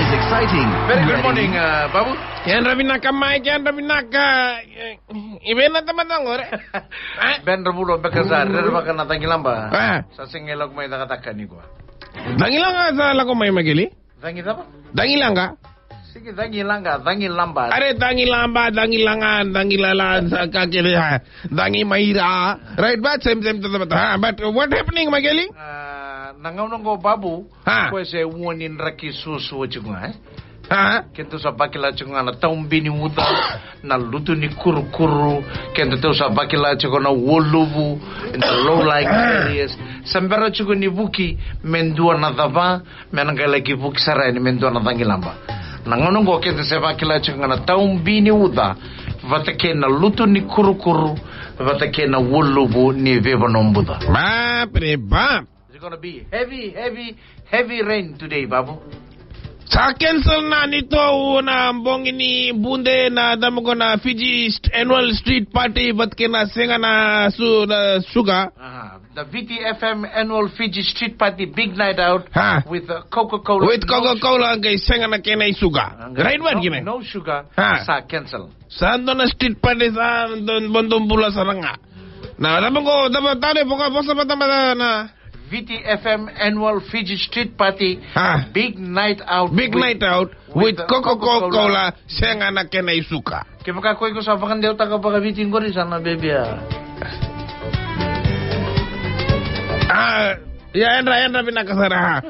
always exciting. Very good morning, Babu. Yan Ravinaka Mike, yan Ravinaka. Iben na tamatang ore. Ben Rabulo Bekazar, Rebaka Natangilamba. Ah. Sa singelog may nakatakan ni ko. Dangilang ka sa lako may magili? Dangil apa? Dangilang ka? Sige, dangilamba. Are dangilalan sa kakili ha. Dangi mahira. Right, but same to the ha. But what happening magili? Nangaunong ko Babu. Ha. Pwese uwanin raki susu chunga. Ha? Kento sa bakila chunga na taumbini muda na lutu ni kuru. Kento sa bakila chunga na woluvu in the low-lying areas. Sambara chunga ni buki mendua na daba menangala ki buki sarai ni mendua na dangilamba. Nangaunong ko kento sa bakila chunga na taumbini muda vatake na lutu ni kuru vatake na woluvu ni veva nombuda. Ma preba. It's going to be heavy rain today, Babu. Sa cancel na nito na ambong ini bunde na damo ko na Fiji annual street party but kina singa na sugar. The VTFM annual Fiji street party big night out with Coca-Cola. With Coca-Cola kay singa na kina sugar. Right ba gina? No sugar. Sa cancel. Sa ando na street party sa don bondong bula sa nga. Na damo ko dapat tare po ka bosa pa na VTFM annual Fiji street party big night out with Coca-Cola senga na kenay suka. Kaya ko sa vakan delta ka baka bitin ko rin sana baby yan pinakasara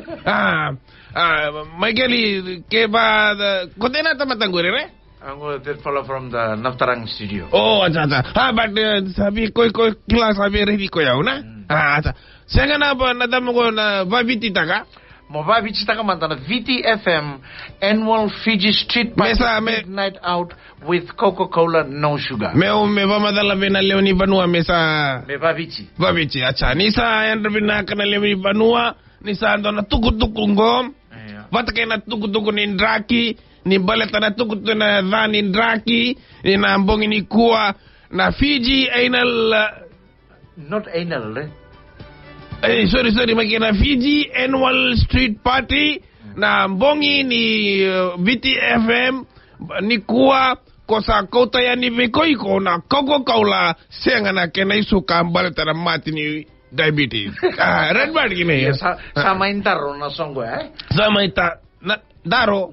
Michaeli ke ba kote na tamatangure re? I'm going to follow from the Naftarang studio. Oh, acha. But sabi ko class sabi ready ko yaw na. Acha. Senga na ba nadamo ko na babitita ka? Mababitita ka man na VTFM annual Fiji street party big night out with Coca-Cola no sugar. Me ba madala bina leo ni Vanua mesa. Me babichi. Babichi acha. Ni sa yan bina kana leo ni Vanua ni sa ando na tukutungom. Vatake na tukutuku ni Ndraki. Ni baleta na tukutu na dhani Ndraki. Ni na ambongi ni kuwa na Fiji anal. Not anal sorry makina Fiji annual street party na mbongi ni VTFM ni kuwa kosa kota ya ni vekoiko na Coca-Cola senga na kena isuka baleta na mati ni diabetes. Redbird gini. Sama intaro na songo Sama na Daro.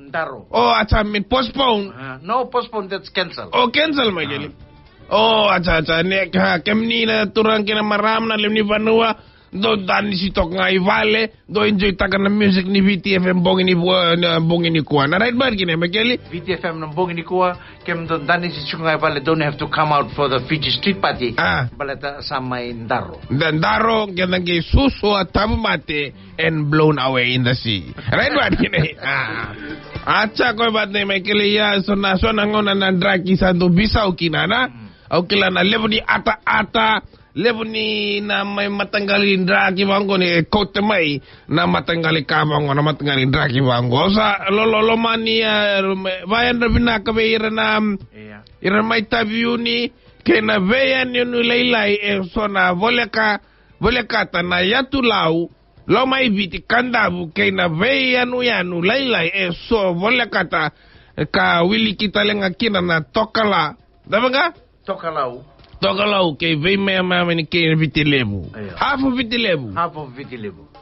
Oh, acha mi postpone. No postpone, that's cancel. Oh, cancel magili. Oh, acha ne kemni na turang kina maram na lemni Vanua. Do dani si tok ngai vale do enjoy takan na music ni VTFM bongi ni kuwa na right bar gine mageli VTFM na bongi ni kuwa kem do dani si chungai vale don't have to come out for the Fiji street party baleta samai Ndaro then Ndaro ganang suso at mate and blown away in the sea right bar gine acha ko bat ne mageli ya sona ngona na Ndraki santo bisau kinana au kila na level ni ata level ni na may matanggalin Ndraki bango ni kote mai na matanggali kabango na matanggali Ndraki bango sa lolo mani bayan rabina kabe ira mai tabiu ni kena bayan yunu lailai sona voleka na yatu lau lo mai biti kandabu kena bayan yanu lailai so voleka ta ka wili kita lenga kina na tokala dabaga Tokalau ke vei mea ni ke vitilebu. Half of vitilebu.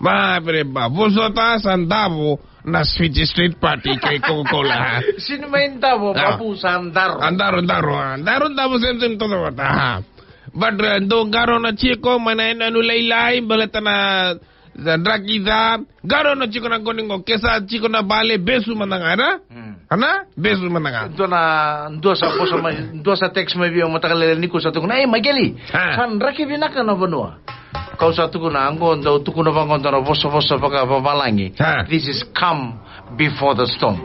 Ma preba. Vosota sandavo na Fiji street party ke Coca-Cola. Sino main davo Babu sandaro. Andaro davo sem todo bata. But do garo na chico mana anu lailai baleta na Ndraki da garo na chico na koningo kesa chico na bale besu manangara. Ana besu mananga. Dua sa text may biyo matakalala ni ko sa tukuna. Mageli. Kan Ndraki binaka na Vanua. Kau sa tukuna angon daw tukuna bangon na vosa paka babalangi. This is calm before the storm.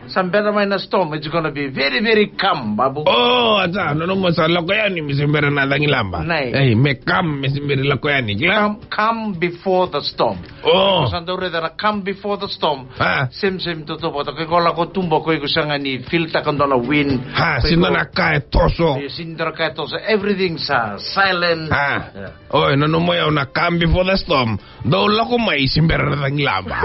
Some better minor storm, it's gonna be very, very calm, Babu. Oh, acha, no masala ko yan, misimbera na dangilamba. Me calm, misimbera la ko yan. Calm before the storm. Oh. Sandore na calm before the storm. Sim to boto. Kaya kola ko tumbo ko sanga ni filta kando na wind. Sinda na kaya toso. Everything's silent. Oh, no mo yaw na calm before the storm. Do la ko may simbera na dangilamba.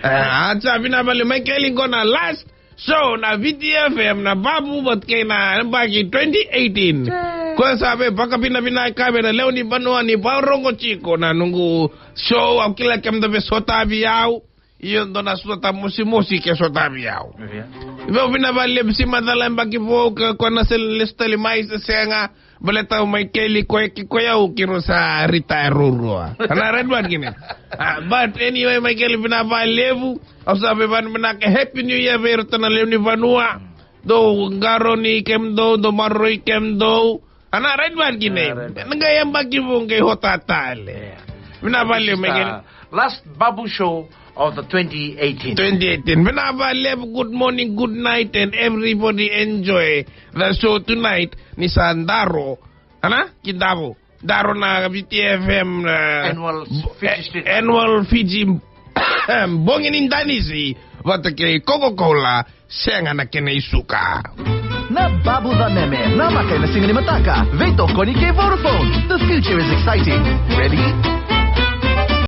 Acha binabali may kailing ko na last show na VTFM na babu bat kay na bagi 2018. Kwa sabi baka pinabinay kami na leo ni Banua ni Paurongo Chico na nungu show au kila kem dabe sota biao. Iyon do na sota musi ke sota biao. Iba binabali si madalang bagi po kwa na lista limay sa senga baleta may keli koya ukiro sa retire rurua. Ana redwan gini. But anyway may keli binabali au sabi ban menak happy new year pero tanalew ni Vanua. Do garo ni kemdo do maroy kemdo. Ana redwan gini. Nagayang bagi po kay hotatale. Binabali may keli. Last Babu show of the 2018. Binabali, good morning, good night, and everybody enjoy the show tonight ni Sandaro. Ana? Kindaro. Daro na VTFM annual Fiji bongin indanisi wata kay Coca-Cola senga na kinaisuka. Na babu the meme, na makai na singa ni mataka. Veto koni kay Vodafone. The future is exciting. Ready?